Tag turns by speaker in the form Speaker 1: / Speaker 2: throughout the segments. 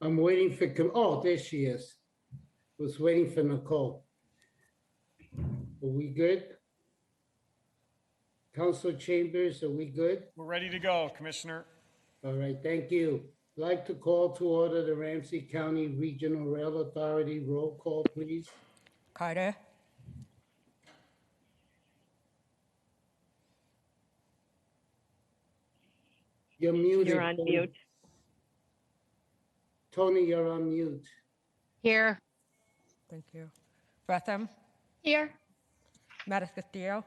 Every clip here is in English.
Speaker 1: I'm waiting for, oh, there she is. Was waiting for Nicole. Are we good? Council Chambers, are we good?
Speaker 2: We're ready to go, Commissioner.
Speaker 1: All right, thank you. I'd like to call to order the Ramsey County Regional Rail Authority. Roll call, please.
Speaker 3: Carter.
Speaker 1: You're muted.
Speaker 4: You're on
Speaker 1: Tony.
Speaker 4: mute.
Speaker 1: Tony, you're on mute.
Speaker 5: Here.
Speaker 3: Thank you. Bretham.
Speaker 5: Here.
Speaker 3: Mattis Castillo.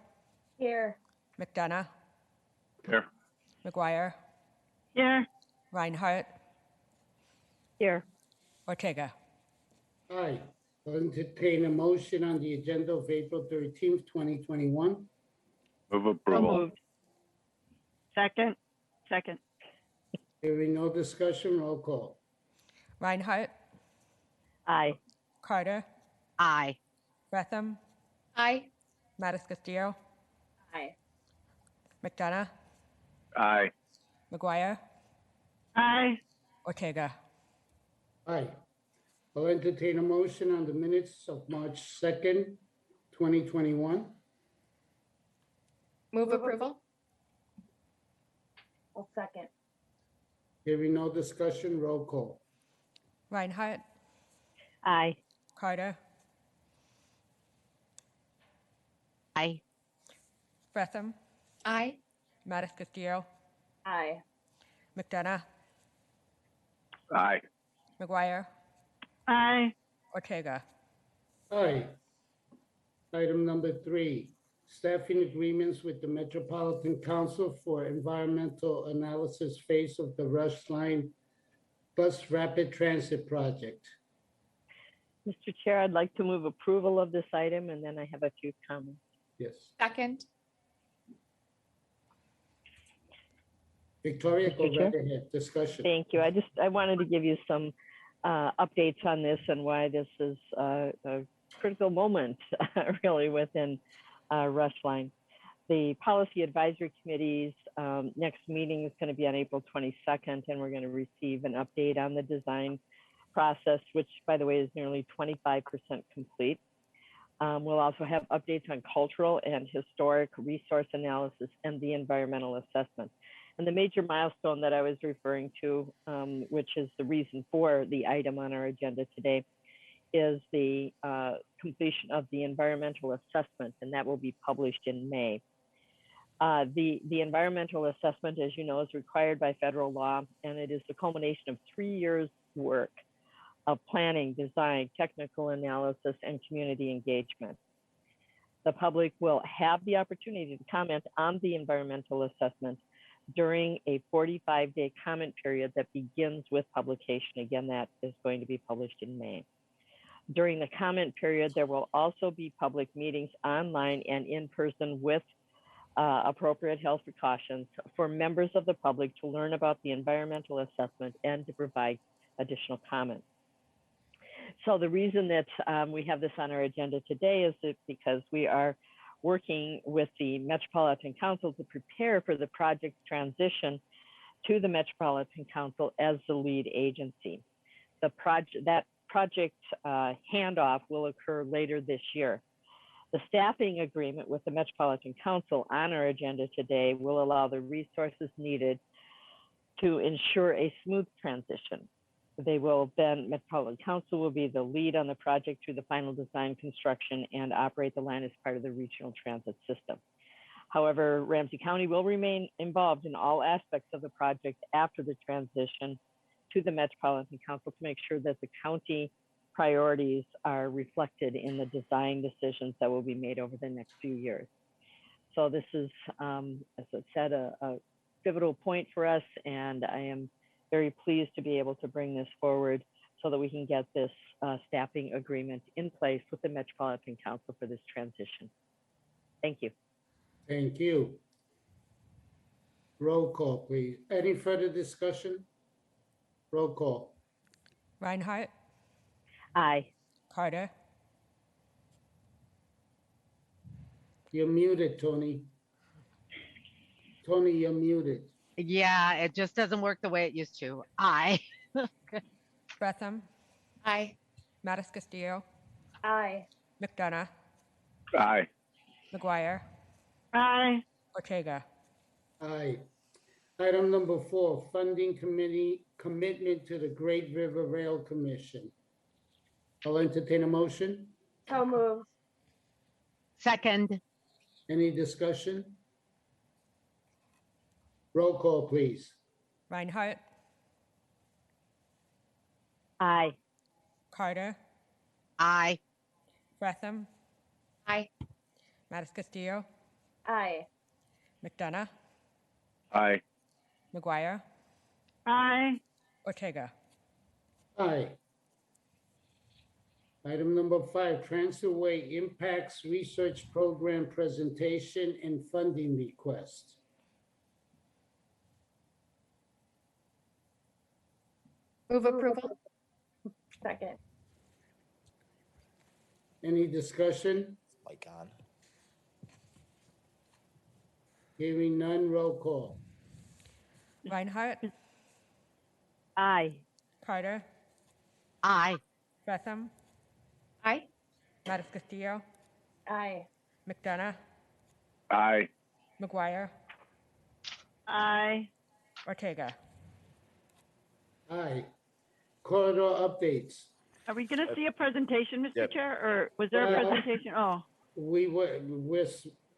Speaker 5: Here.
Speaker 3: McDonough.
Speaker 6: Here.
Speaker 3: McGuire.
Speaker 4: Here.
Speaker 3: Reinhardt.
Speaker 4: Here.
Speaker 3: Ortega.
Speaker 1: Aye. I'll entertain a motion on the agenda of April 13th, 2021.
Speaker 6: Move approval.
Speaker 4: Moved. Second. Second.
Speaker 1: Hearing no discussion, roll call.
Speaker 3: Reinhardt.
Speaker 4: Aye.
Speaker 3: Carter.
Speaker 5: Aye.
Speaker 3: Bretham.
Speaker 5: Aye.
Speaker 3: Mattis Castillo.
Speaker 5: Aye.
Speaker 3: McDonough.
Speaker 6: Aye.
Speaker 3: McGuire.
Speaker 4: Aye.
Speaker 3: Ortega.
Speaker 1: Aye. I'll entertain a motion on the minutes of March 2nd, 2021.
Speaker 5: Move approval. I'll second.
Speaker 1: Hearing no discussion, roll call.
Speaker 3: Reinhardt.
Speaker 4: Aye.
Speaker 3: Carter.
Speaker 5: Aye.
Speaker 3: Bretham.
Speaker 5: Aye.
Speaker 3: Mattis Castillo.
Speaker 5: Aye.
Speaker 3: McDonough.
Speaker 6: Aye.
Speaker 3: McGuire.
Speaker 4: Aye.
Speaker 3: Ortega.
Speaker 1: Aye. Item number 3, staffing agreements with the Metropolitan Council for Environmental Analysis phase of the Rush Line Bus Rapid Transit Project.
Speaker 4: Mr. Chair, I'd like to move approval of this item, and then I have a few comments.
Speaker 1: Yes.
Speaker 5: Second.
Speaker 1: Victoria, go
Speaker 4: Mr. Chair?
Speaker 1: right ahead. Discussion.
Speaker 4: Thank you. I wanted to give you some updates on this and why this is a critical moment, really, within Rush Line. The Policy Advisory Committee's next meeting is going to be on April 22nd, and we're going to receive an update on the design process, which, by the way, is nearly 25% complete. We'll also have updates on cultural and historic resource analysis and the environmental assessment. And the major milestone that I was referring to, which is the reason for the item on our agenda today, is the completion of the environmental assessment, and that will be published in May. The environmental assessment, as you know, is required by federal law, and it is the culmination of 3 years' work of planning, design, technical analysis, and community engagement. The public will have the opportunity to comment on the environmental assessment during a 45-day comment period that begins with publication. Again, that is going to be published in May. During the comment period, there will also be public meetings online and in person with appropriate health precautions for members of the public to learn about the environmental assessment and to provide additional comments. So the reason that we have this on our agenda today is that because we are working with the Metropolitan Council to prepare for the project's transition to the Metropolitan Council as the lead agency. That project handoff will occur later this year. The staffing agreement with the Metropolitan Council on our agenda today will allow the resources needed to ensure a smooth transition. Metropolitan Council will be the lead on the project through the final design, construction, and operate the line as part of the regional transit system. However, Ramsey County will remain involved in all aspects of the project after the transition to the Metropolitan Council to make sure that the county priorities are reflected in the design decisions that will be made over the next few years. So this is, as I said, a pivotal point for us, and I am very pleased to be able to bring this forward so that we can get this staffing agreement in place with the Metropolitan Council for this transition. Thank you.
Speaker 1: Thank you. Roll call, please. Any further discussion? Roll call.
Speaker 3: Reinhardt.
Speaker 4: Aye.
Speaker 3: Carter.
Speaker 1: You're muted, Tony. Tony, you're muted.
Speaker 5: Yeah, it just doesn't work the way it used to. Aye.
Speaker 3: Bretham,
Speaker 5: Aye.
Speaker 3: Mattis Castillo,
Speaker 5: Aye.
Speaker 3: McDonough,
Speaker 6: Aye.
Speaker 3: McGuire,
Speaker 4: Aye.
Speaker 3: Ortega.
Speaker 1: Aye. Item number 4, funding committee commitment to the Great River Rail Commission. I'll entertain a motion.
Speaker 5: So moved.
Speaker 2: Second.
Speaker 1: Any discussion? Roll call, please.
Speaker 3: Reinhardt,
Speaker 4: Aye.
Speaker 3: Carter,
Speaker 2: Aye.
Speaker 3: Bretham,
Speaker 5: Aye.
Speaker 3: Mattis Castillo,
Speaker 5: Aye.
Speaker 3: McDonough,
Speaker 6: Aye.
Speaker 3: McGuire,
Speaker 4: Aye.
Speaker 3: Ortega.
Speaker 1: Aye. Item number 5, Transferway Impacts Research Program Presentation and Funding Request.
Speaker 5: Move approval. Second.
Speaker 1: Any discussion?
Speaker 7: Mic on.
Speaker 1: Hearing none, roll call.
Speaker 3: Reinhardt,
Speaker 4: Aye.
Speaker 3: Carter,
Speaker 2: Aye.
Speaker 3: Bretham,
Speaker 5: Aye.
Speaker 3: Mattis Castillo,
Speaker 5: Aye.
Speaker 3: McDonough,
Speaker 6: Aye.
Speaker 3: McGuire,
Speaker 4: Aye.
Speaker 3: Ortega.
Speaker 1: Aye. Corridor updates.
Speaker 4: Are we going to see a presentation, Mr.
Speaker 7: Yep.
Speaker 4: Chair, or was there a
Speaker 1: Well-
Speaker 4: presentation? Oh,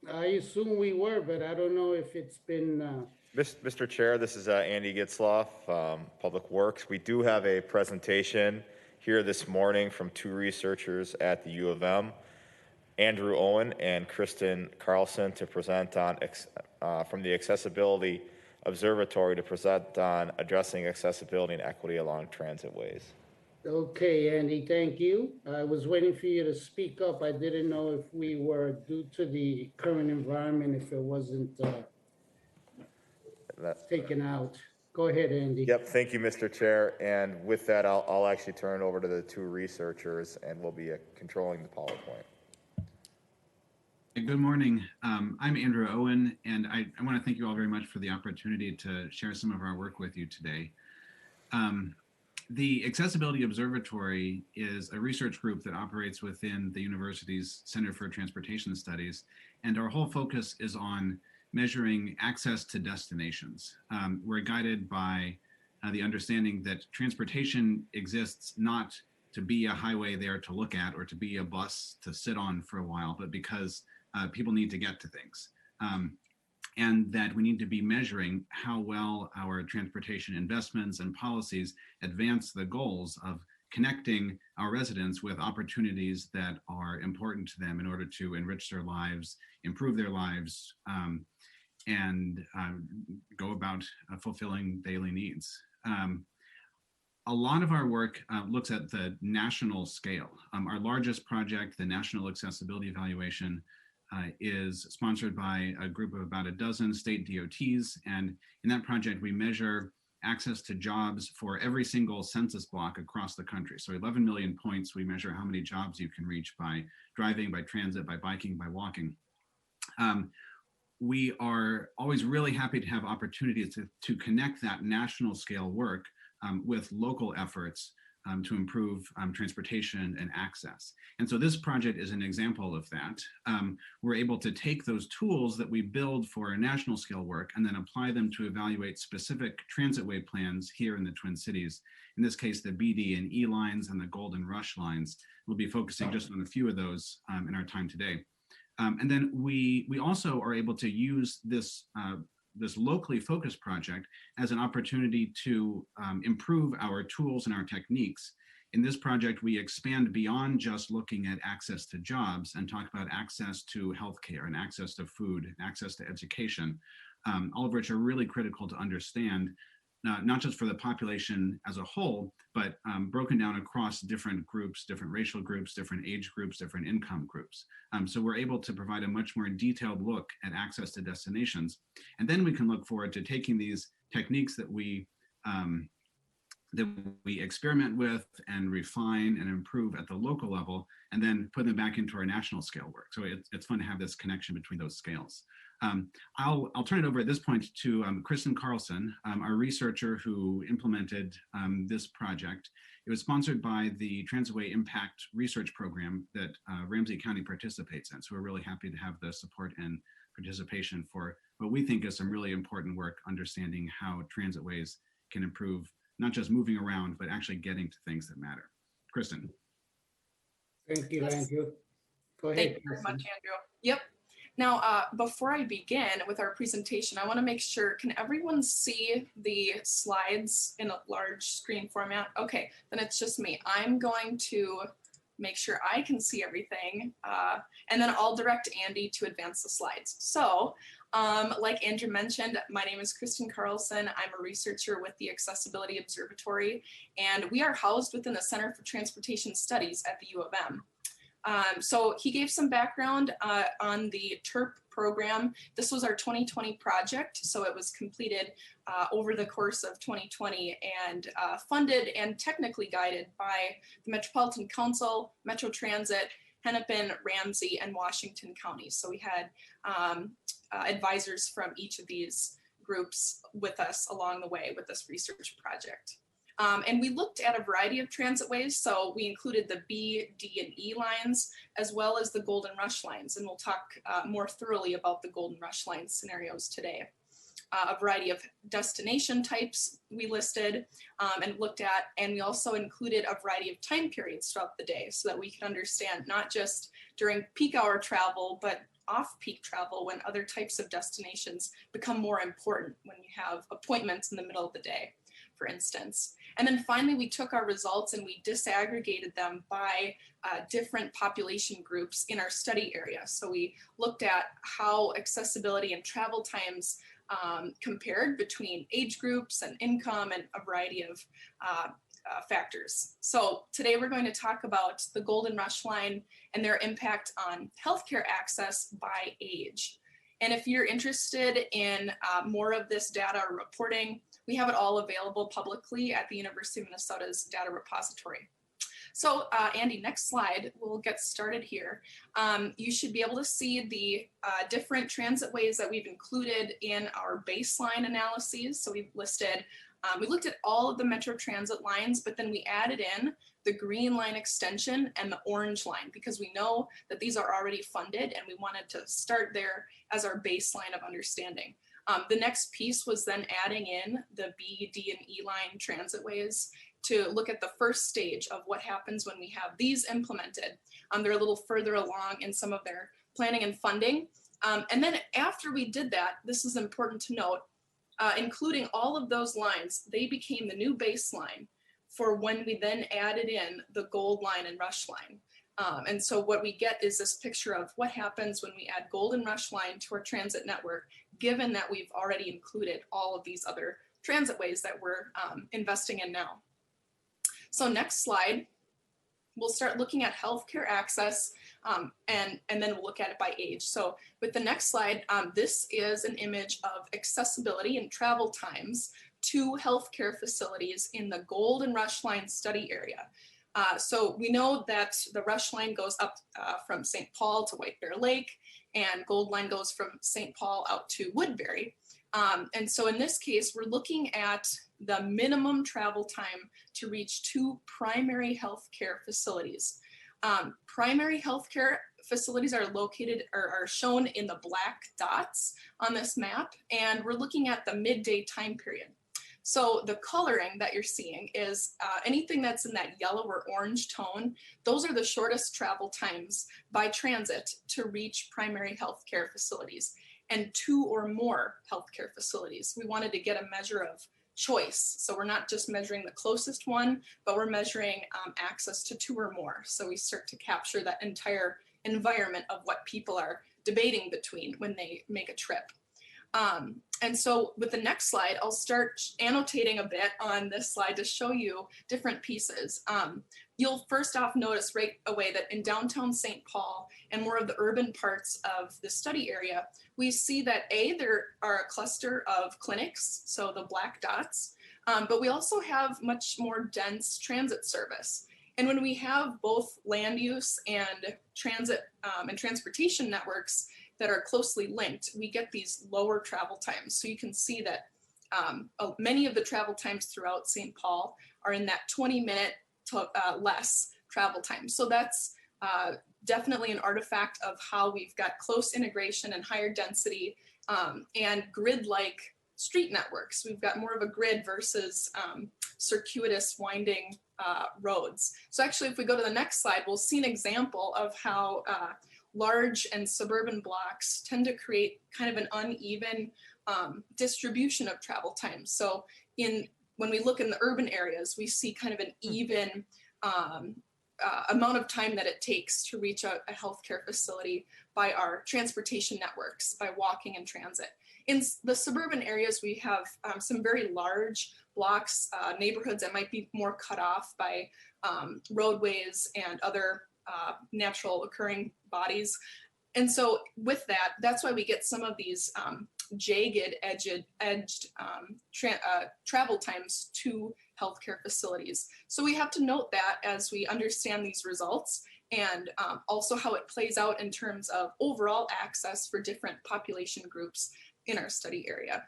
Speaker 1: I assume we were, but I don't know if it's been,
Speaker 7: Mr. Chair, this is Andy Gitzloff, Public Works. We do have a presentation here this morning from 2 researchers at the U of M, Andrew Owen and Kristen Carlson, to present on from the Accessibility Observatory to present on addressing accessibility and equity along transit ways.
Speaker 1: okay, Andy, thank you. I was waiting for you to speak up. I didn't know if we were, due to the current environment, if it wasn't
Speaker 7: That-
Speaker 1: taken out. Go ahead, Andy.
Speaker 7: Yep, thank you, Mr. Chair. And with that, I'll actually turn it over to the 2 researchers, and we'll be controlling the PowerPoint.
Speaker 8: Good morning. I'm Andrew Owen, and I want to thank you all very much for the opportunity to share some of our work with you today. The Accessibility Observatory is a research group that operates within the university's Center for Transportation Studies, and our whole focus is on measuring access to destinations. We're guided by the understanding that transportation exists not to be a highway there to look at or to be a bus to sit on for a while, but because people need to get to things. And that we need to be measuring how well our transportation investments and policies advance the goals of connecting our residents with opportunities that are important to them in order to enrich their lives, improve their lives, and go about fulfilling daily needs. A lot of our work looks at the national scale. Our largest project, the National Accessibility Evaluation, is sponsored by a group of about a dozen state DOTs. And in that project, we measure access to jobs for every single census block across the country. So 11 million points, we measure how many jobs you can reach by driving, by transit, by biking, by walking. We are always really happy to have opportunities to connect that national scale work with local efforts to improve transportation and access. And so this project is an example of that. We're able to take those tools that we build for our national scale work and then apply them to evaluate specific transitway plans here in the Twin Cities. In this case, the BD and E lines and the Golden Rush lines. We'll be focusing just on a few of those in our time today. And then we also are able to use this this locally focused project as an opportunity to improve our tools and our techniques. In this project, we expand beyond just looking at access to jobs and talk about access to healthcare and access to food, and access to education, all of which are really critical to understand, not just for the population as a whole, but broken down across different groups, different racial groups, different age groups, different income groups. So we're able to provide a much more detailed look at access to destinations. And then we can look forward to taking these techniques that we experiment with and refine and improve at the local level, and then put them back into our national scale work. So it's fun to have this connection between those scales. I'll turn it over at this point to Kristen Carlson, our researcher who implemented this project. It was sponsored by the Transitway Impact Research Program that Ramsey County participates in. So we're really happy to have the support and participation for what we think is some really important work, understanding how transitways can improve not just moving around, but actually getting to things that matter. Kristen.
Speaker 1: Thank you, Andrew. Go ahead.
Speaker 9: Thank you very much, Andrew. Yep. Now, before I begin with our presentation, I want to make sure, can everyone see the slides in a large screen format? Okay, then it's just me. I'm going to make sure I can see everything, and then I'll direct Andy to advance the slides. So, like Andrew mentioned, my name is Kristen Carlson. I'm a researcher with the Accessibility Observatory, and we are housed within the Center for Transportation Studies at the U of M. So he gave some background on the TERP program. This was our 2020 project, so it was completed over the course of 2020 and funded and technically guided by the Metropolitan Council, Metro Transit, Hennepin, Ramsey, and Washington counties. So we had advisors from each of these groups with us along the way with this research project. And we looked at a variety of transitways. So we included the B, D, and E lines, as well as the Golden Rush lines. And we'll talk more thoroughly about the Golden Rush line scenarios today. A variety of destination types we listed and looked at, and we also included a variety of time periods throughout the day so that we could understand not just during peak hour travel, but off-peak travel when other types of destinations become more important when you have appointments in the middle of the day, for instance. And then finally, we took our results and we disaggregated them by different population groups in our study area. So we looked at how accessibility and travel times compared between age groups and income and a variety of factors. So today we're going to talk about the Golden Rush line and their impact on healthcare access by age. And if you're interested in more of this data or reporting, we have it all available publicly at the University of Minnesota's data repository. So Andy, next slide, we'll get started here. You should be able to see the different transitways that we've included in our baseline analyses. So we've listed, we looked at all of the Metro Transit lines, but then we added in the green line extension and the orange line because we know that these are already funded and we wanted to start there as our baseline of understanding. The next piece was then adding in the B, D, and E line transitways to look at the first stage of what happens when we have these implemented. They're a little further along in some of their planning and funding. And then after we did that, this is important to note, including all of those lines, they became the new baseline for when we then added in the gold line and rush line. And so what we get is this picture of what happens when we add Golden Rush line to our transit network, given that we've already included all of these other transitways that we're investing in now. So next slide, we'll start looking at healthcare access and then we'll look at it by age. So with the next slide, this is an image of accessibility and travel times to healthcare facilities in the Golden Rush line study area. So we know that the Rush line goes up from St. Paul to White Bear Lake, and Gold line goes from St. Paul out to Woodbury. And so in this case, we're looking at the minimum travel time to reach two primary healthcare facilities. Primary healthcare facilities are located or are shown in the black dots on this map, and we're looking at the midday time period. So the coloring that you're seeing is anything that's in that yellow or orange tone. Those are the shortest travel times by transit to reach primary healthcare facilities and two or more healthcare facilities. We wanted to get a measure of choice. So we're not just measuring the closest one, but we're measuring access to two or more. So we start to capture that entire environment of what people are debating between when they make a trip. And so with the next slide, I'll start annotating a bit on this slide to show you different pieces. You'll first off notice right away that in downtown St. Paul and more of the urban parts of the study area, we see that there are a cluster of clinics, so the black dots, but we also have much more dense transit service. And when we have both land use and transit and transportation networks that are closely linked, we get these lower travel times. So you can see that many of the travel times throughout St. Paul are in that 20-minute to less travel time. So that's definitely an artifact of how we've got close integration and higher density and grid-like street networks. We've got more of a grid versus circuitous winding roads. So actually, if we go to the next slide, we'll see an example of how large and suburban blocks tend to create kind of an uneven distribution of travel times. So when we look in the urban areas, we see kind of an even amount of time that it takes to reach a healthcare facility by our transportation networks, by walking and transit. In the suburban areas, we have some very large blocks, neighborhoods that might be more cut off by roadways and other natural occurring bodies. And so with that, that's why we get some of these jagged, edged travel times to healthcare facilities. So we have to note that as we understand these results and also how it plays out in terms of overall access for different population groups in our study area.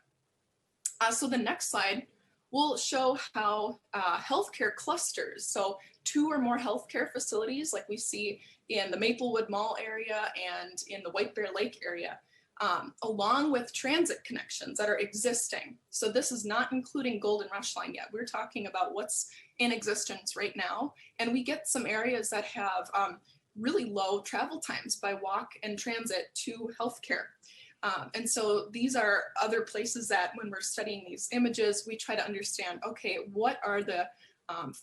Speaker 9: So the next slide will show how healthcare clusters, so 2 or more healthcare facilities like we see in the Maplewood Mall area and in the White Bear Lake area, along with transit connections that are existing. So this is not including Golden Rush Line yet. We're talking about what's in existence right now. And we get some areas that have really low travel times by walk and transit to healthcare. And so these are other places that when we're studying these images, we try to understand, okay, what are the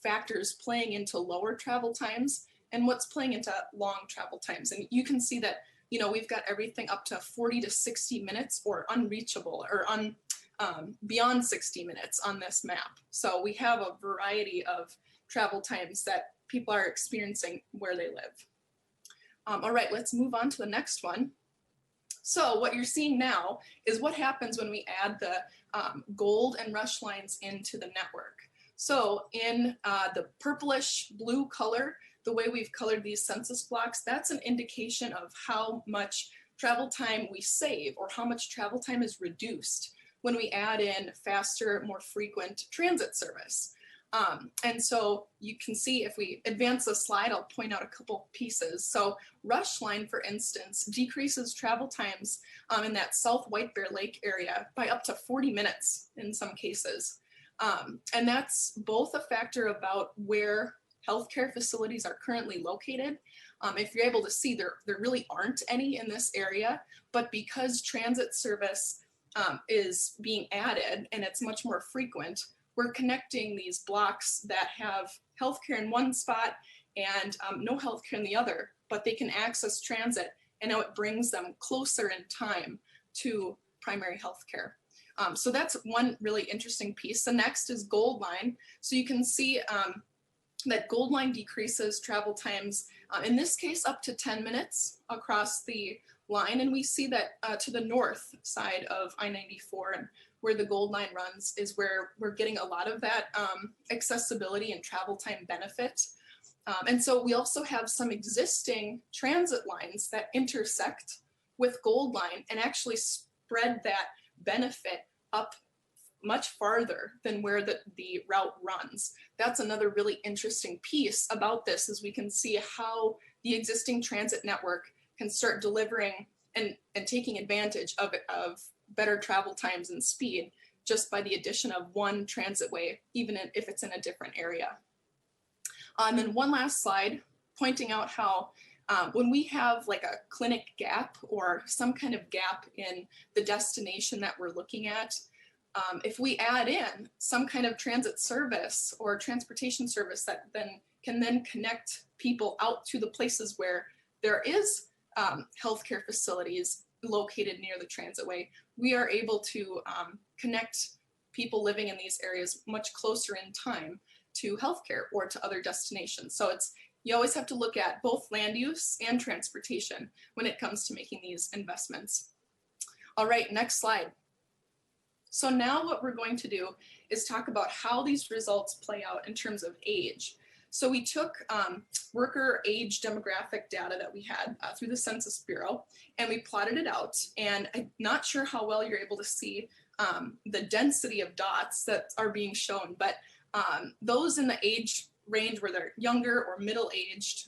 Speaker 9: factors playing into lower travel times and what's playing into long travel times. And you can see that, you know, we've got everything up to 40 to 60 minutes or unreachable or beyond 60 minutes on this map. So we have a variety of travel times that people are experiencing where they live. All right, let's move on to the next one. So what you're seeing now is what happens when we add the gold and rush lines into the network. So in the purplish blue color, the way we've colored these census blocks, that's an indication of how much travel time we save or how much travel time is reduced when we add in faster, more frequent transit service. And so you can see if we advance the slide, I'll point out a couple pieces. So Rush Line, for instance, decreases travel times in that South White Bear Lake area by up to 40 minutes in some cases. And that's both a factor about where healthcare facilities are currently located. If you're able to see, there really aren't any in this area, but because transit service is being added and it's much more frequent, we're connecting these blocks that have healthcare in one spot and no healthcare in the other, but they can access transit, and now it brings them closer in time to primary healthcare. So that's one really interesting piece. The next is Gold Line. So you can see that Gold Line decreases travel times, in this case, up to 10 minutes across the line. And we see that to the north side of I-94 and where the Gold Line runs is where we're getting a lot of that accessibility and travel time benefit. And so we also have some existing transit lines that intersect with Gold Line and actually spread that benefit up much farther than where the route runs. That's another really interesting piece about this, is we can see how the existing transit network can start delivering and taking advantage of better travel times and speed just by the addition of one transit way, even if it's in a different area. And then one last slide pointing out how when we have like a clinic gap or some kind of gap in the destination that we're looking at, if we add in some kind of transit service or transportation service that can connect people out to the places where there is healthcare facilities located near the transitway, we are able to connect people living in these areas much closer in time to healthcare or to other destinations. So you always have to look at both land use and transportation when it comes to making these investments. All right, next slide. So now what we're going to do is talk about how these results play out in terms of age. So we took worker age demographic data that we had through the Census Bureau, and we plotted it out. And I'm not sure how well you're able to see the density of dots that are being shown, but those in the age range where they're younger or middle-aged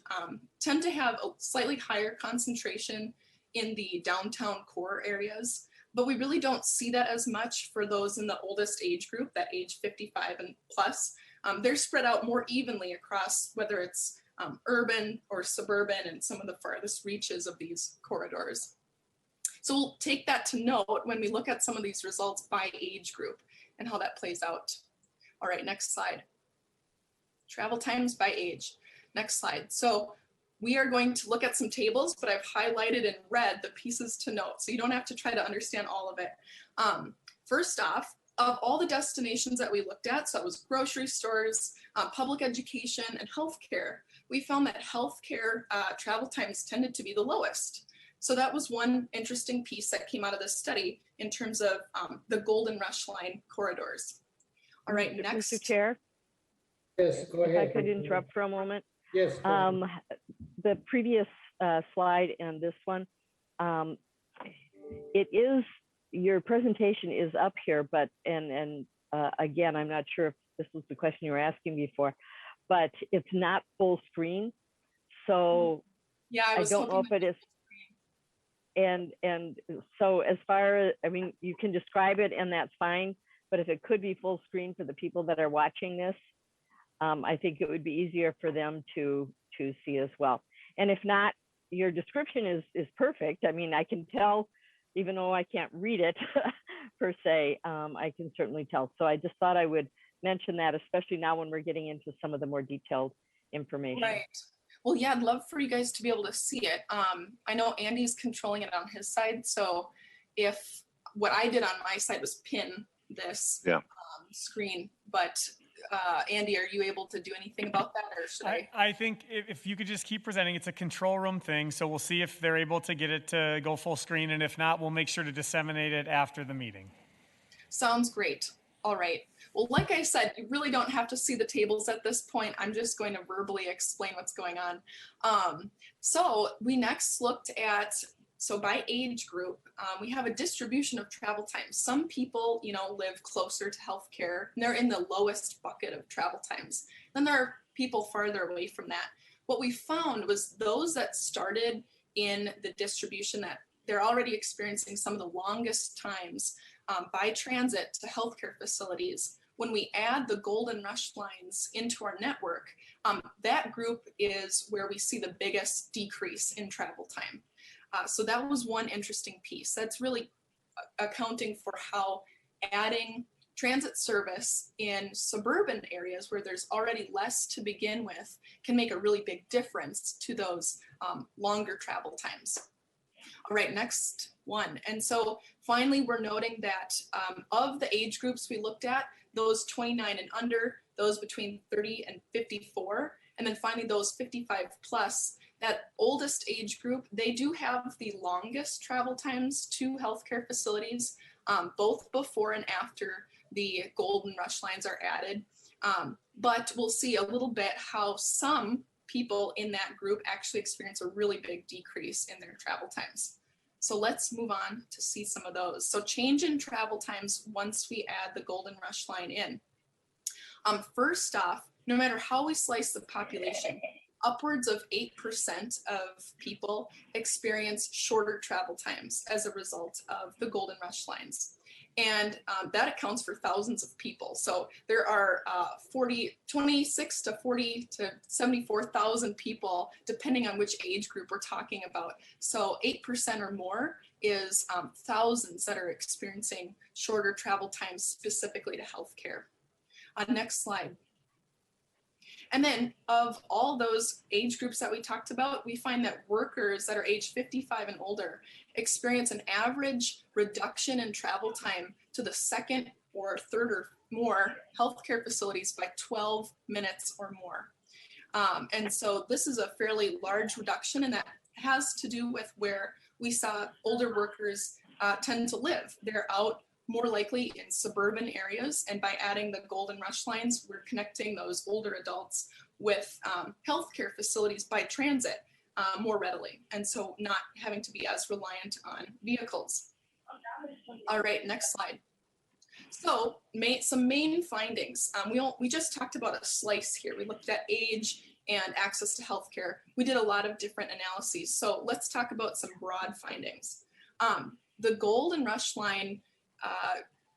Speaker 9: tend to have a slightly higher concentration in the downtown core areas. But we really don't see that as much for those in the oldest age group, that age 55 and plus. They're spread out more evenly across whether it's urban or suburban and some of the farthest reaches of these corridors. So we'll take that to note when we look at some of these results by age group and how that plays out. All right, next slide. Travel times by age. Next slide. So we are going to look at some tables, but I've highlighted in red the pieces to note, so you don't have to try to understand all of it. First off, of all the destinations that we looked at, so it was grocery stores, public education, and healthcare, we found that healthcare travel times tended to be the lowest. So that was one interesting piece that came out of this study in terms of the Golden Rush Line corridors. All right, next.
Speaker 4: Mr. Chair,
Speaker 1: Yes, go
Speaker 4: if
Speaker 1: ahead.
Speaker 4: I could interrupt for a moment.
Speaker 1: Yes. go ahead.
Speaker 4: The previous slide and this one, it is, your presentation is up here, but, and again, I'm not sure if this was the question you were asking before, but it's not full screen. So
Speaker 9: Yeah,
Speaker 4: I don't know if it is. And so as far as, I mean, you can describe it and that's fine, but if it could be full screen for the people that are watching this, I think it would be easier for them to see as well. And if not, your description is perfect. I mean, I can tell, even though I can't read it per se, I can certainly tell. So I just thought I would mention that, especially now when we're getting into some of the more detailed information.
Speaker 9: Right. Well, yeah, I'd love for you guys to be able to see it. I know Andy's controlling it on his side. So if what I did on my side was pin this screen, but Andy, are you able to do anything about that, or should I?
Speaker 10: I think if you could just keep presenting, it's a control room thing. So we'll see if they're able to get it to go full screen. And if not, we'll make sure to disseminate it after the meeting.
Speaker 9: Sounds great. All right. Well, like I said, you really don't have to see the tables at this point. I'm just going to verbally explain what's going on. So we next looked at, so by age group, we have a distribution of travel times. Some people, live closer to healthcare, and they're in the lowest bucket of travel times. Then there are people farther away from that. What we found was those that started in the distribution that they're already experiencing some of the longest times by transit to healthcare facilities. When we add the Golden Rush lines into our network, that group is where we see the biggest decrease in travel time. So that was one interesting piece. That's really accounting for how adding transit service in suburban areas where there's already less to begin with can make a really big difference to those longer travel times. All right, next one. And so finally, we're noting that of the age groups we looked at, those 29 and under, those between 30 and 54, and then finally those 55 plus, that oldest age group, they do have the longest travel times to healthcare facilities, both before and after the Golden Rush lines are added. But we'll see a little bit how some people in that group actually experience a really big decrease in their travel times. So let's move on to see some of those. So change in travel times once we add the Golden Rush line in. First off, no matter how we slice the population, upwards of 8% of people experience shorter travel times as a result of the Golden Rush lines. And that accounts for thousands of people. So there are 26 to 40 to 74,000 people, depending on which age group we're talking about. So 8% or more is thousands that are experiencing shorter travel times specifically to healthcare. Next slide. And then of all those age groups that we talked about, we find that workers that are age 55 and older experience an average reduction in travel time to the second or third or more healthcare facilities by 12 minutes or more. And so this is a fairly large reduction, and that has to do with where we saw older workers tend to live. They're out more likely in suburban areas. And by adding the Golden Rush lines, we're connecting those older adults with healthcare facilities by transit more readily. And so not having to be as reliant on vehicles. All right, next slide. So some main findings. We just talked about a slice here. We looked at age and access to healthcare. We did a lot of different analyses. So let's talk about some broad findings. The Golden Rush line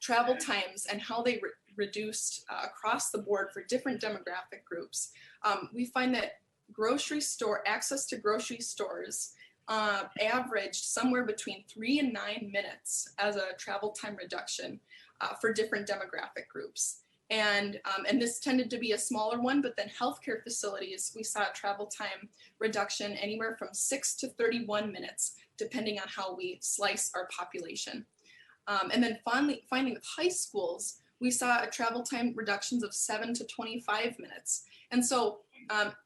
Speaker 9: travel times and how they reduced across the board for different demographic groups. We find that access to grocery stores averaged somewhere between 3 and 9 minutes as a travel time reduction for different demographic groups. And this tended to be a smaller one, but then healthcare facilities, we saw a travel time reduction anywhere from 6 to 31 minutes, depending on how we slice our population. And then finally, finding with high schools, we saw a travel time reductions of 7 to 25 minutes. And so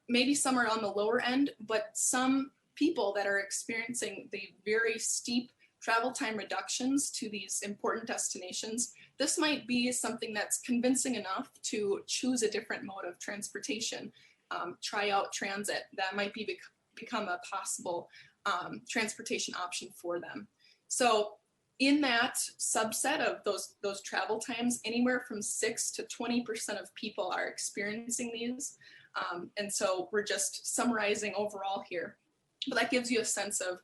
Speaker 9: maybe some are on the lower end, but some people that are experiencing the very steep travel time reductions to these important destinations, this might be something that's convincing enough to choose a different mode of transportation, try out transit. That might become a possible transportation option for them. So in that subset of those travel times, anywhere from 6 to 20% of people are experiencing these. And so we're just summarizing overall here. But that gives you a sense of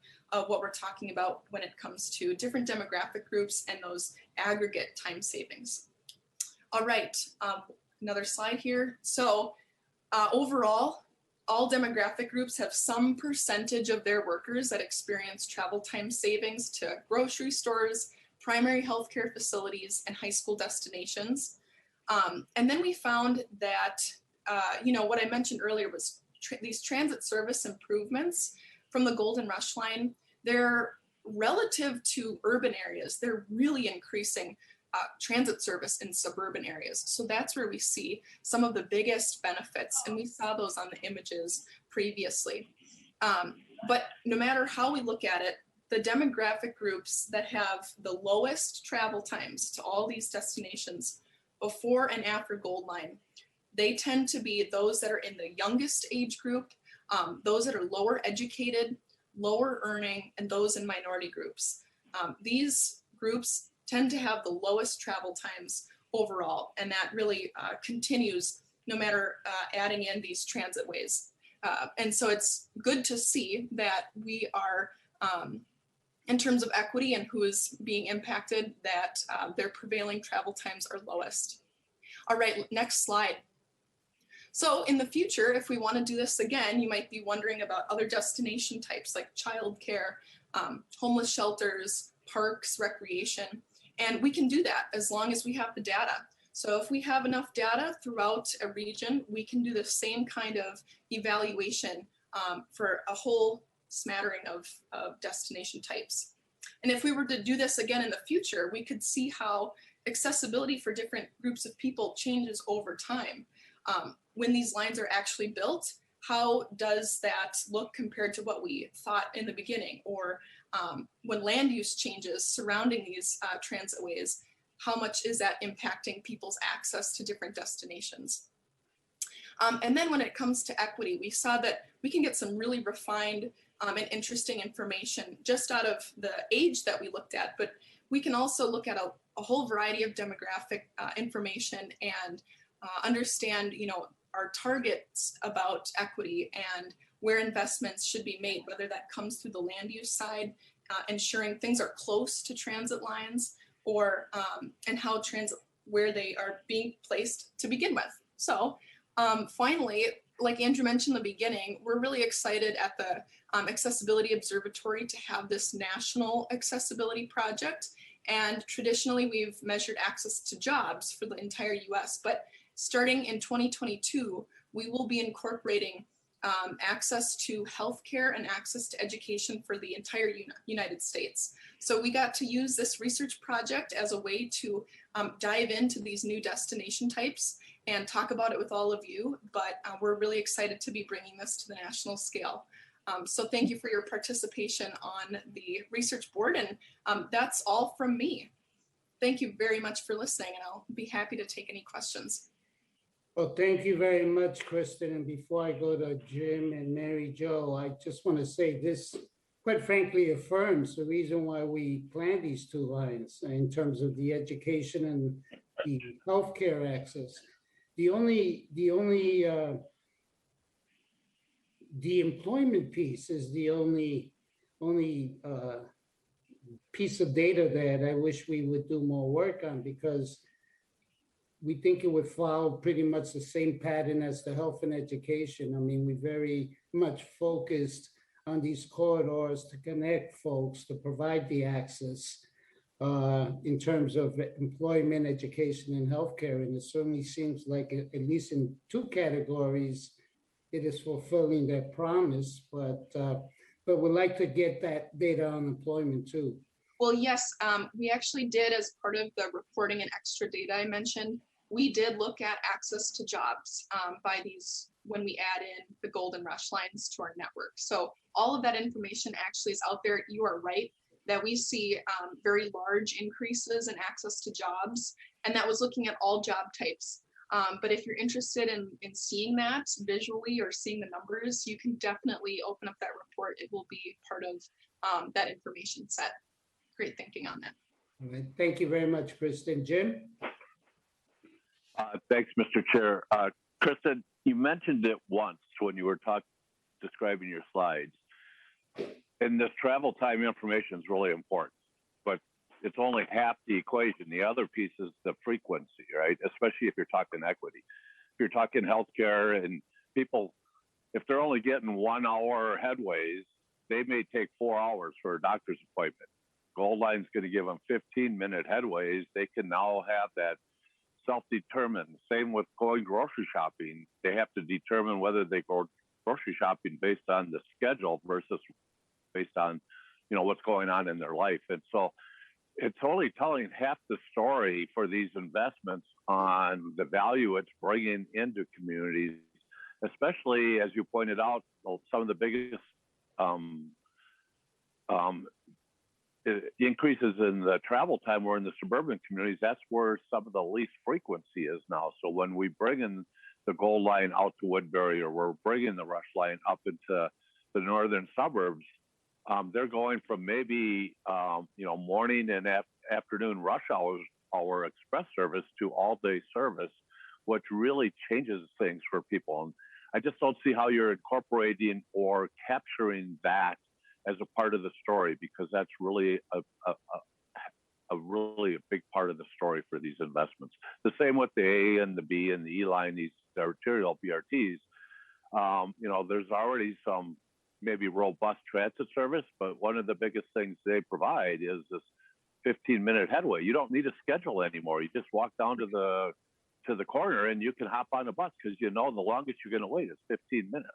Speaker 9: what we're talking about when it comes to different demographic groups and those aggregate time savings. All right, another slide here. So overall, all demographic groups have some percentage of their workers that experience travel time savings to grocery stores, primary healthcare facilities, and high school destinations. And then we found that, what I mentioned earlier was these transit service improvements from the Golden Rush line, they're relative to urban areas. They're really increasing transit service in suburban areas. So that's where we see some of the biggest benefits. And we saw those on the images previously. But no matter how we look at it, the demographic groups that have the lowest travel times to all these destinations before and after Gold Line, they tend to be those that are in the youngest age group, those that are lower educated, lower earning, and those in minority groups. These groups tend to have the lowest travel times overall, and that really continues no matter adding in these transitways. And so it's good to see that we are, in terms of equity and who is being impacted, that their prevailing travel times are lowest. All right, next slide. So in the future, if we want to do this again, you might be wondering about other destination types like childcare, homeless shelters, parks, recreation, and we can do that as long as we have the data. So if we have enough data throughout a region, we can do the same kind of evaluation for a whole smattering of destination types. And if we were to do this again in the future, we could see how accessibility for different groups of people changes over time. When these lines are actually built, how does that look compared to what we thought in the beginning? Or when land use changes surrounding these transitways, how much is that impacting people's access to different destinations? And then when it comes to equity, we saw that we can get some really refined and interesting information just out of the age that we looked at, but we can also look at a whole variety of demographic information and understand, our targets about equity and where investments should be made, whether that comes through the land use side, ensuring things are close to transit lines, or and how where they are being placed to begin with. So finally, like Andrew mentioned in the beginning, we're really excited at the Accessibility Observatory to have this national accessibility project. And traditionally, we've measured access to jobs for the entire US, but starting in 2022, we will be incorporating access to healthcare and access to education for the entire United States. So we got to use this research project as a way to dive into these new destination types and talk about it with all of you, but we're really excited to be bringing this to the national scale. So thank you for your participation on the research board, and that's all from me. thank you very much for listening, and I'll be happy to take any questions.
Speaker 1: Well, thank you very much, Kristen. And before I go to Jim and Mary Jo, I just want to say this, quite frankly, affirms the reason why we plan these two lines in terms of the education and the healthcare access. The employment piece is the only piece of data that I wish we would do more work on, because we think it would follow pretty much the same pattern as the health and education. I mean, we very much focused on these corridors to connect folks, to provide the access in terms of employment, education, and healthcare. And it certainly seems like, at least in two categories, it is fulfilling that promise. But we'd like to get that data on employment too.
Speaker 9: Well, yes, we actually did, as part of the reporting and extra data I mentioned, we did look at access to jobs by these, when we add in the golden rush lines to our network. So all of that information actually is out there. You are right that we see very large increases in access to jobs, and that was looking at all job types. But if you're interested in seeing that visually or seeing the numbers, you can definitely open up that report. It will be part of that information set. Great thinking on that.
Speaker 1: All right. Thank you very much, Kristen. Jim?
Speaker 6: Thanks, Mr. Chair. Kristen, you mentioned it once when you were describing your slides. And this travel time information is really important, but it's only half the equation. The other piece is the frequency, right? Especially if you're talking equity. If you're talking healthcare, and people, if they're only getting 1 hour headways, they may take 4 hours for a doctor's appointment. Gold Line's going to give them 15-minute headways. They can now have that self-determined. Same with going grocery shopping. They have to determine whether they go grocery shopping based on the schedule versus based on, what's going on in their life. And so it's only telling half the story for these investments on the value it's bringing into communities, especially, as you pointed out, some of the biggest increases in the travel time were in the suburban communities. That's where some of the least frequency is now. So when we bring in the Gold Line out to Woodbury, or we're bringing the Rush Line up into the northern suburbs, they're going from maybe morning and afternoon rush hour express service to all-day service, which really changes things for people. And I just don't see how you're incorporating or capturing that as a part of the story, because that's really a really big part of the story for these investments. The same with the A and the B and the E line, these arterial BRTs. There's already some maybe robust transit service, but one of the biggest things they provide is this 15-minute headway. You don't need a schedule anymore. You just walk down to the corner and you can hop on a bus, because the longest you're going to wait is 15 minutes.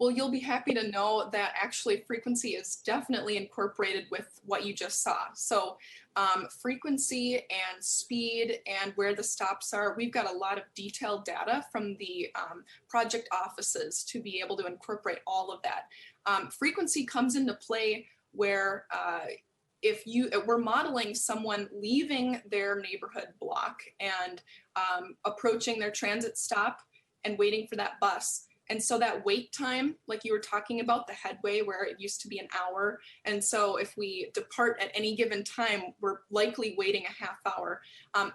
Speaker 9: Well, you'll be happy to know that actually frequency is definitely incorporated with what you just saw. So frequency and speed and where the stops are, we've got a lot of detailed data from the project offices to be able to incorporate all of that. Frequency comes into play where if we're modeling someone leaving their neighborhood block and approaching their transit stop and waiting for that bus. And so that wait time, like you were talking about, the headway where it used to be an hour. And so if we depart at any given time, we're likely waiting a half hour.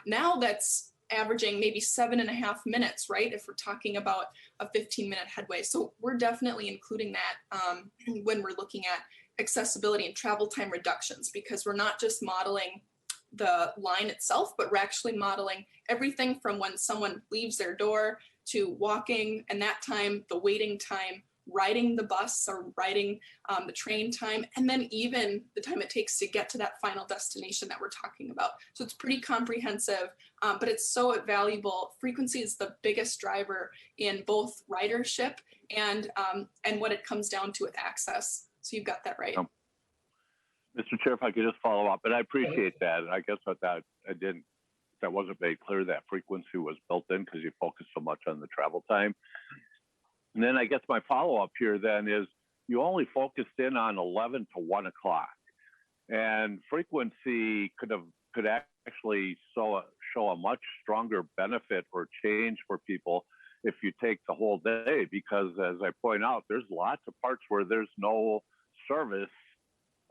Speaker 9: Now that's averaging maybe 7.5 minutes, right? If we're talking about a 15-minute headway. So we're definitely including that when we're looking at accessibility and travel time reductions, because we're not just modeling the line itself, but we're actually modeling everything from when someone leaves their door to walking, and that time, the waiting time, riding the bus or riding the train time, and then even the time it takes to get to that final destination that we're talking about. So it's pretty comprehensive, but it's so valuable. Frequency is the biggest driver in both ridership and what it comes down to with access. So you've got that right.
Speaker 6: Mr. Chair, if I could just follow up, and I appreciate that. And I guess that wasn't made clear that frequency was built in because you focus so much on the travel time. And then I guess my follow-up here then is you only focused in on 11 to 1 o'clock, and frequency could could actually show a much stronger benefit or change for people if you take the whole day, because as I point out, there's lots of parts where there's no service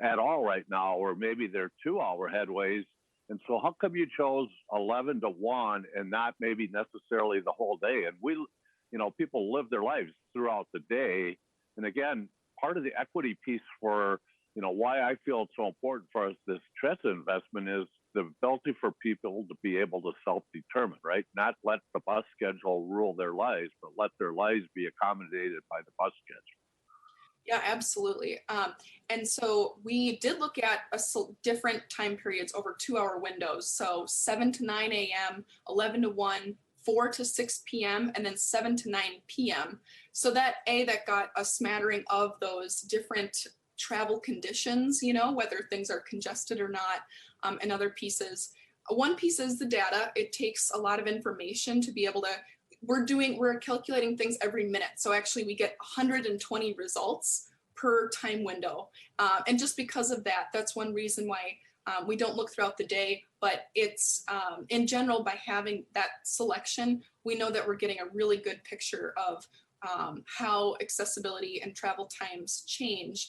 Speaker 6: at all right now, or maybe they're 2-hour headways. And so how come you chose 11 to 1 and not maybe necessarily the whole day? And we, you know, people live their lives throughout the day. And again, part of the equity piece for, you know, why I feel it's so important for us, this transit investment, is the ability for people to be able to self-determine, right? Not let the bus schedule rule their lives, but let their lives be accommodated by the bus schedule.
Speaker 9: Yeah, absolutely. And so we did look at different time periods over 2-hour windows. So 7 to 9 a.m., 11 to 1, 4 to 6 p.m., and then 7 to 9 p.m. So that got a smattering of those different travel conditions, you know, whether things are congested or not, and other pieces. One piece is the data. It takes a lot of information to be able to, we're calculating things every minute. So actually we get 120 results per time window. And just because of that, that's one reason why we don't look throughout the day, but it's in general, by having that selection, we know that we're getting a really good picture of how accessibility and travel times change.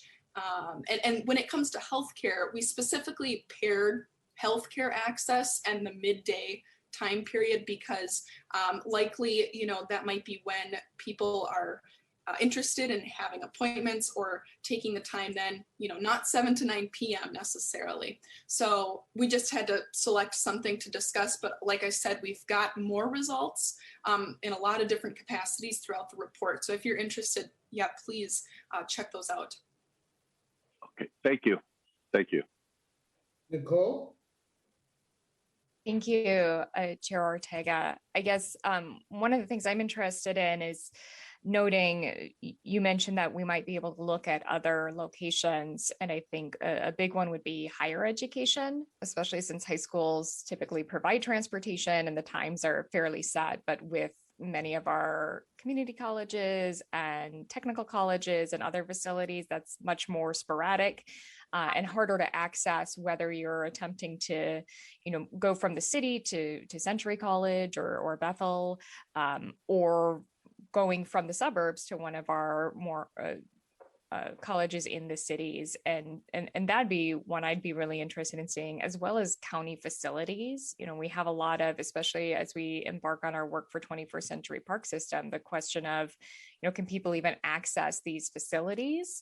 Speaker 9: And when it comes to healthcare, we specifically paired healthcare access and the midday time period because likely, you know, that might be when people are interested in having appointments or taking the time then, you know, not 7 to 9 p.m. necessarily. So we just had to select something to discuss. But like I said, we've got more results in a lot of different capacities throughout the report. So if you're interested, yeah, please check those out.
Speaker 6: Okay, thank you. Thank you.
Speaker 1: Nicole?
Speaker 11: Thank you, Chair Ortega. I guess one of the things I'm interested in is noting, you mentioned that we might be able to look at other locations, and I think a big one would be higher education, especially since high schools typically provide transportation and the times are fairly set, but with many of our community colleges and technical colleges and other facilities, that's much more sporadic and harder to access, whether you're attempting to, you know, go from the city to Century College or Bethel, or going from the suburbs to one of our more colleges in the cities, and that'd be one I'd be really interested in seeing, as well as county facilities. You know, we have a lot of, especially as we embark on our work for 21st Century Park System, the question of, you know, can people even access these facilities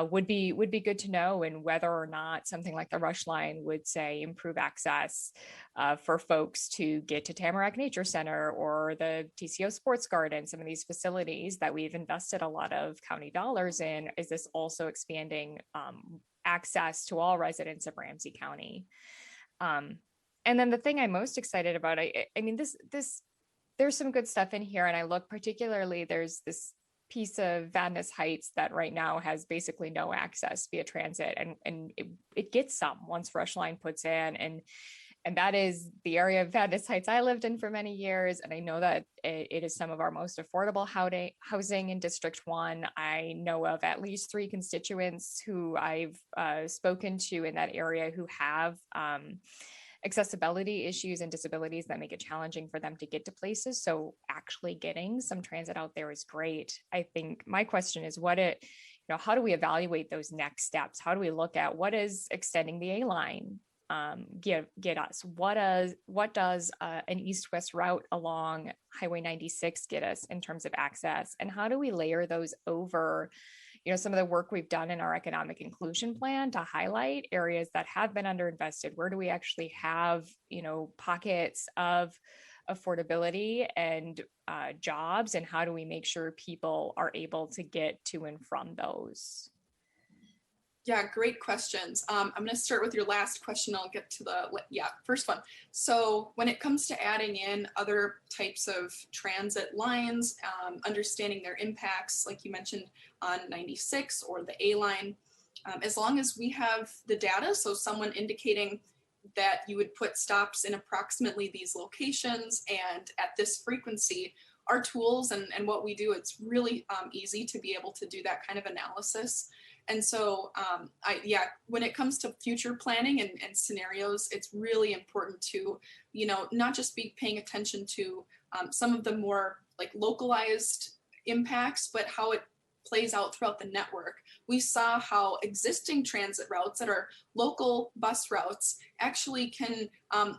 Speaker 11: would be good to know, and whether or not something like the Rush Line would, say, improve access for folks to get to Tamarack Nature Center or the TCO Sports Garden, some of these facilities that we've invested a lot of county dollars in. Is this also expanding access to all residents of Ramsey County? And then the thing I'm most excited about, I mean, there's some good stuff in here, and I look particularly, there's this piece of Van Ness Heights that right now has basically no access via transit, and it gets some once Rush Line puts in, and that is the area of Van Ness Heights I lived in for many years. And I know that it is some of our most affordable housing in District 1. I know of at least 3 constituents who I've spoken to in that area who have accessibility issues and disabilities that make it challenging for them to get to places. So actually getting some transit out there is great. I think my question is how do we evaluate those next steps? How do we look at what is extending the A line get us? What does an east-west route along Highway 96 get us in terms of access? And how do we layer those over, you know, some of the work we've done in our economic inclusion plan to highlight areas that have been underinvested? Where do we actually have, you know, pockets of affordability and jobs, and how do we make sure people are able to get to and from those?
Speaker 9: Yeah, great questions. I'm going to start with your last question. I'll get to the first one. So when it comes to adding in other types of transit lines, understanding their impacts, like you mentioned on 96 or the A line, as long as we have the data, so someone indicating that you would put stops in approximately these locations and at this frequency, our tools and what we do, it's really easy to be able to do that kind of analysis. And so, yeah, when it comes to future planning and scenarios, it's really important to, not just be paying attention to some of the more like localized impacts, but how it plays out throughout the network. We saw how existing transit routes that are local bus routes actually can,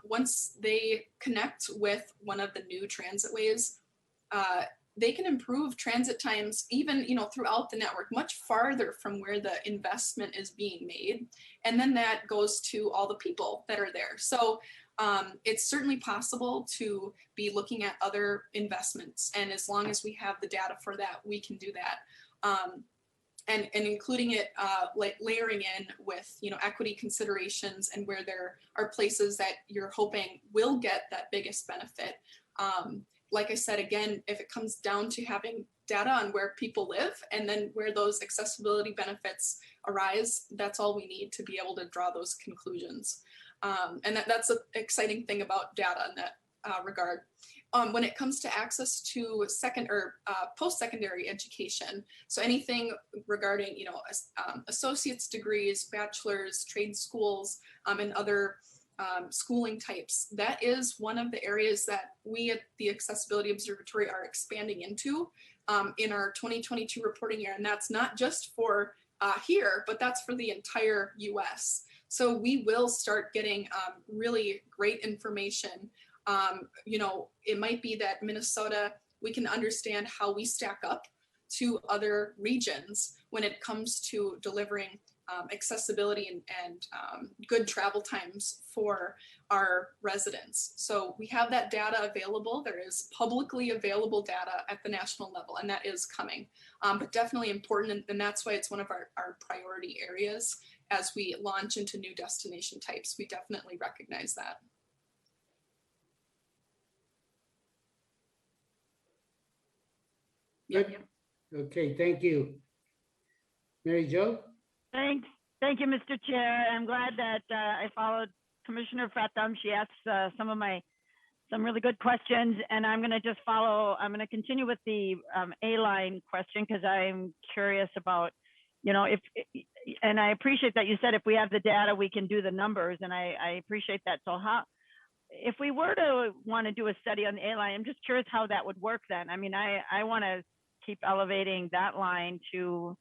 Speaker 9: once they connect with one of the new transit ways, they can improve transit times even throughout the network much farther from where the investment is being made, and then that goes to all the people that are there. So it's certainly possible to be looking at other investments, and as long as we have the data for that, we can do that. And including it, like layering in with equity considerations and where there are places that you're hoping will get that biggest benefit. Like I said, again, if it comes down to having data on where people live and then where those accessibility benefits arise, that's all we need to be able to draw those conclusions. And that's an exciting thing about data in that regard. When it comes to access to post-secondary education, so anything regarding associate's degrees, bachelor's, trade schools, and other schooling types, that is one of the areas that we at the Accessibility Observatory are expanding into in our 2022 reporting year. And that's not just for here, but that's for the entire US. So we will start getting really great information. It might be that Minnesota, we can understand how we stack up to other regions when it comes to delivering accessibility and good travel times for our residents. So we have that data available. There is publicly available data at the national level, and that is coming, but definitely important. And that's why it's one of our priority areas as we launch into new destination types. We definitely recognize that.
Speaker 1: Good. Okay, thank you. Mary Jo?
Speaker 12: Thanks. Thank you, Mr. Chair. I'm glad that I followed Commissioner Fratham. She asked some really good questions, and I'm going to continue with the A-line question because I'm curious about, and I appreciate that you said if we have the data, we can do the numbers, and I appreciate that. So if we were to want to do a study on the A-line, I'm just curious how that would work then. I mean, I want to keep elevating that line to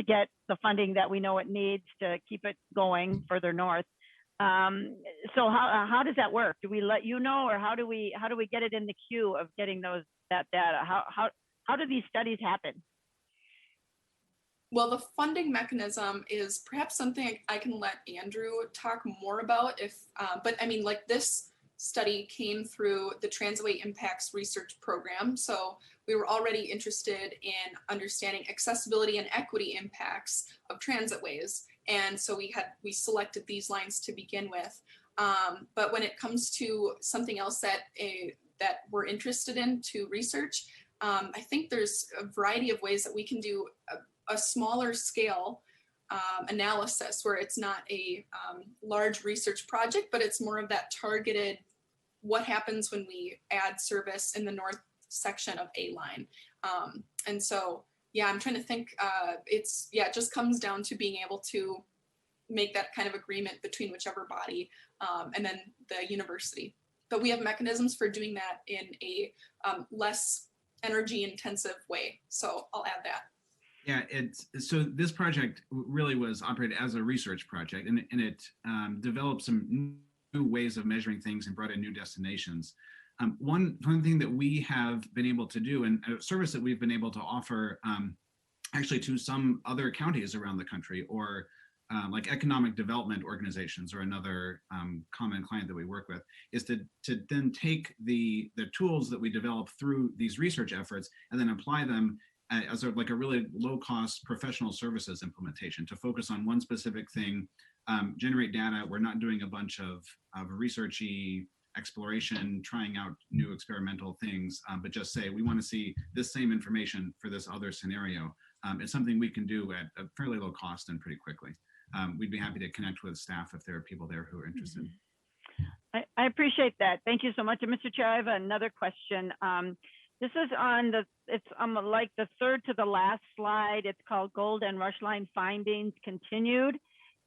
Speaker 12: get the funding that we know it needs to keep it going further north. So how does that work? Do we let you know, or how do we get it in the queue of getting that data? How do these studies happen?
Speaker 9: Well, the funding mechanism is perhaps something I can let Andrew talk more about but I mean, like this study came through the Transitway Impacts Research Program. So we were already interested in understanding accessibility and equity impacts of transitways. And so we selected these lines to begin with. But when it comes to something else that we're interested in to research, I think there's a variety of ways that we can do a smaller scale analysis where it's not a large research project, but it's more of that targeted, what happens when we add service in the north section of A-line. And so, yeah, I'm trying to think, it just comes down to being able to make that kind of agreement between whichever body and then the university. But we have mechanisms for doing that in a less energy intensive way. So I'll add that.
Speaker 8: Yeah, so this project really was operated as a research project, and it developed some new ways of measuring things and brought in new destinations. One thing that we have been able to do, and a service that we've been able to offer actually to some other counties around the country, or like economic development organizations, or another common client that we work with, is to then take the tools that we develop through these research efforts and then apply them as a really low-cost professional services implementation to focus on one specific thing, generate data. We're not doing a bunch of researchy exploration, trying out new experimental things, but just say, we want to see this same information for this other scenario. It's something we can do at a fairly low cost and pretty quickly. We'd be happy to connect with staff if there are people there who are interested.
Speaker 12: I appreciate that. Thank you so much. And Mr. Chair, I have another question. This is on the, it's like the third to the last slide. It's called Gold and Rush Line Findings Continued.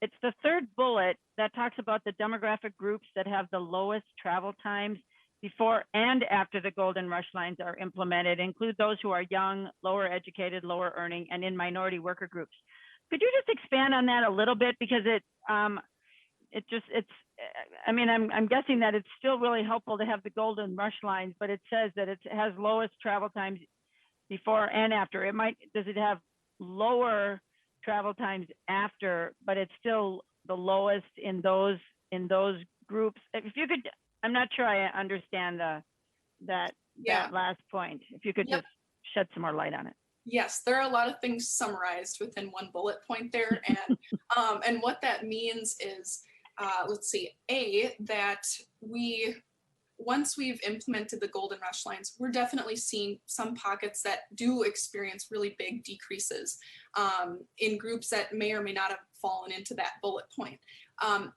Speaker 12: It's the third bullet that talks about the demographic groups that have the lowest travel times before and after the Golden Rush Lines are implemented. Include those who are young, lower educated, lower earning, and in minority worker groups. Could you just expand on that a little bit? Because I mean, I'm guessing that it's still really helpful to have the Golden Rush Lines, but it says that it has lowest travel times before and after. Does it have lower travel times after, but it's still the lowest in those groups? If you could, I'm not sure I understand that last point. If you could just shed some more light on it.
Speaker 9: Yes, there are a lot of things summarized within one bullet point there, and what that means is, let's see, that once we've implemented the Golden Rush Lines, we're definitely seeing some pockets that do experience really big decreases in groups that may or may not have fallen into that bullet point.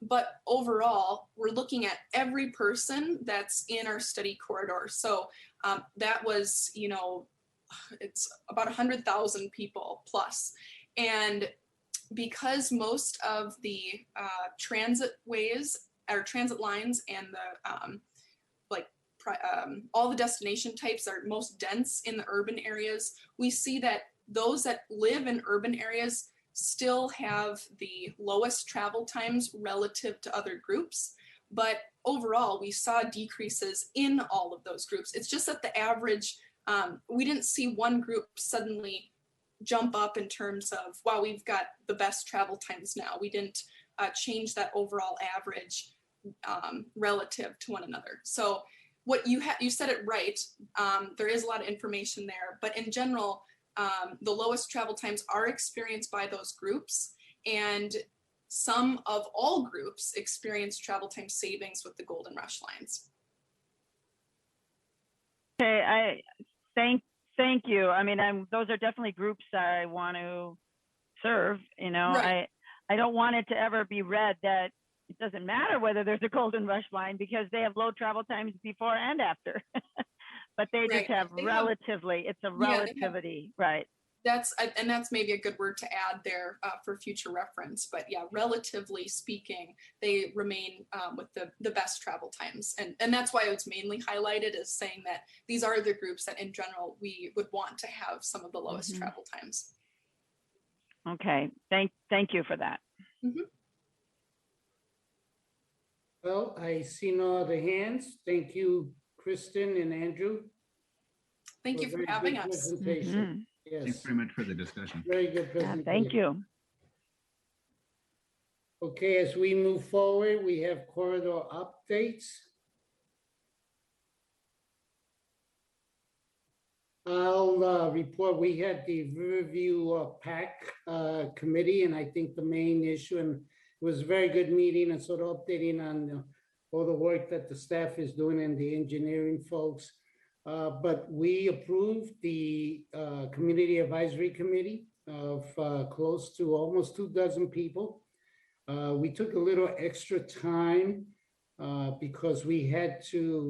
Speaker 9: But overall, we're looking at every person that's in our study corridor. So that was, it's about 100,000 people plus. And because most of the transit ways or transit lines and the all the destination types are most dense in the urban areas, we see that those that live in urban areas still have the lowest travel times relative to other groups. But overall, we saw decreases in all of those groups. It's just that the average, we didn't see one group suddenly jump up in terms of, wow, we've got the best travel times now. We didn't change that overall average relative to one another. So what you said it right. There is a lot of information there, but in general, the lowest travel times are experienced by those groups, and some of all groups experience travel time savings with the Golden Rush Lines.
Speaker 12: Okay, thank you. I mean, those are definitely groups I want to serve.
Speaker 9: Right.
Speaker 12: I don't want it to ever be read that it doesn't matter whether there's a Golden Rush Line because they have low travel times before and after. But they just have relatively, it's a relativity, right?
Speaker 9: That's maybe a good word to add there for future reference. But yeah, relatively speaking, they remain with the best travel times. And that's why it's mainly highlighted as saying that these are the groups that in general we would want to have some of the lowest travel times.
Speaker 12: Okay, thank you for that.
Speaker 9: Mm-hmm.
Speaker 1: Well, I see no other hands. Thank you, Kristen and Andrew.
Speaker 9: Thank you for having us.
Speaker 1: Presentation. Yes.
Speaker 8: Thanks very much for the discussion.
Speaker 1: Very good presentation.
Speaker 12: Thank you.
Speaker 1: Okay, as we move forward, we have corridor updates. I'll report, we had the review PAC committee, and I think the main issue, and it was a very good meeting and sort of updating on all the work that the staff is doing and the engineering folks. But we approved the Community Advisory Committee of close to almost 24 people. We took a little extra time because we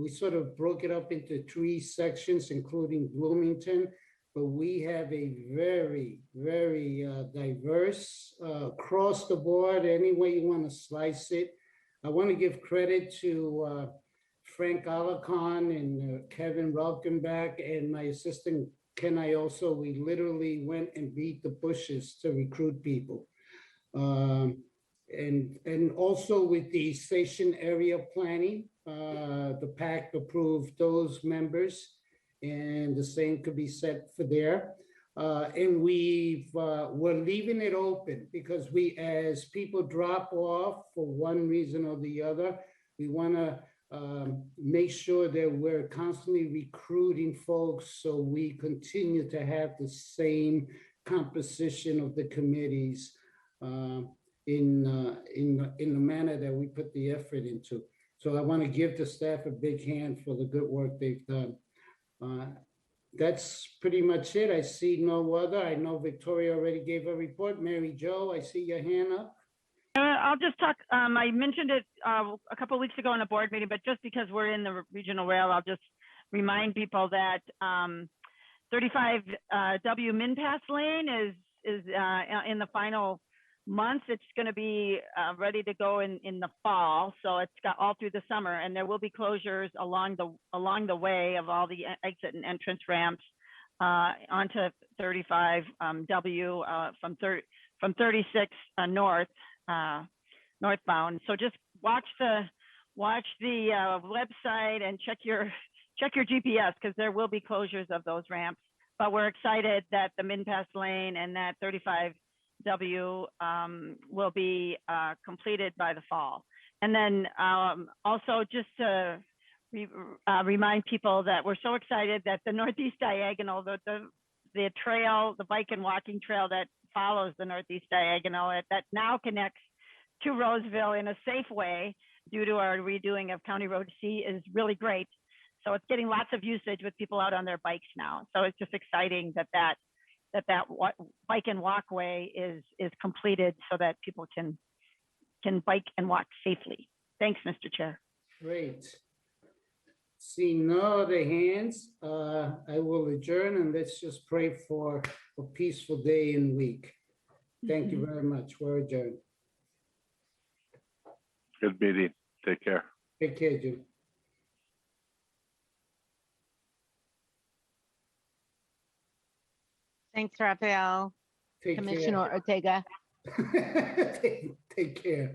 Speaker 1: sort of broke it up into 3 sections, including Bloomington, but we have a very, very diverse across the board, any way you want to slice it. I want to give credit to Frank Alarcon and Kevin Raukenbach and my assistant, Ken Ioso. We literally went and beat the bushes to recruit people. And also with the station area planning, the PAC approved those members, and the same could be said for there. And we're leaving it open because as people drop off for one reason or the other, we want to make sure that we're constantly recruiting folks so we continue to have the same composition of the committees in the manner that we put the effort into. So I want to give the staff a big hand for the good work they've done. That's pretty much it. I see no other. I know Victoria already gave a report. Mary Jo, I see your hand up.
Speaker 12: I'll just talk, I mentioned it a couple of weeks ago in a board meeting, but just because we're in the regional rail, I'll just remind people that 35W Min Pass Lane is in the final months. It's going to be ready to go in the fall, so it's got all through the summer, and there will be closures along the way of all the exit and entrance ramps onto 35W from 36 northbound. So just watch the website and check your GPS, because there will be closures of those ramps. But we're excited that the Min Pass Lane and that 35W will be completed by the fall. And then also just to remind people that we're so excited that the Northeast Diagonal, the trail, the bike and walking trail that follows the Northeast Diagonal, that now connects to Roseville in a safe way due to our redoing of County Road C, is really great. So it's getting lots of usage with people out on their bikes now. So it's just exciting that bike and walkway is completed so that people can bike and walk safely. Thanks, Mr. Chair.
Speaker 1: Great. Seeing no other hands, I will adjourn, and let's just pray for a peaceful day and week. Thank you very much. We're adjourned.
Speaker 6: Good meeting. Take care.
Speaker 1: Take care, Jim.
Speaker 2: Thanks, Raphael.
Speaker 1: Take
Speaker 2: Commissioner Ortega.
Speaker 1: care. Take care.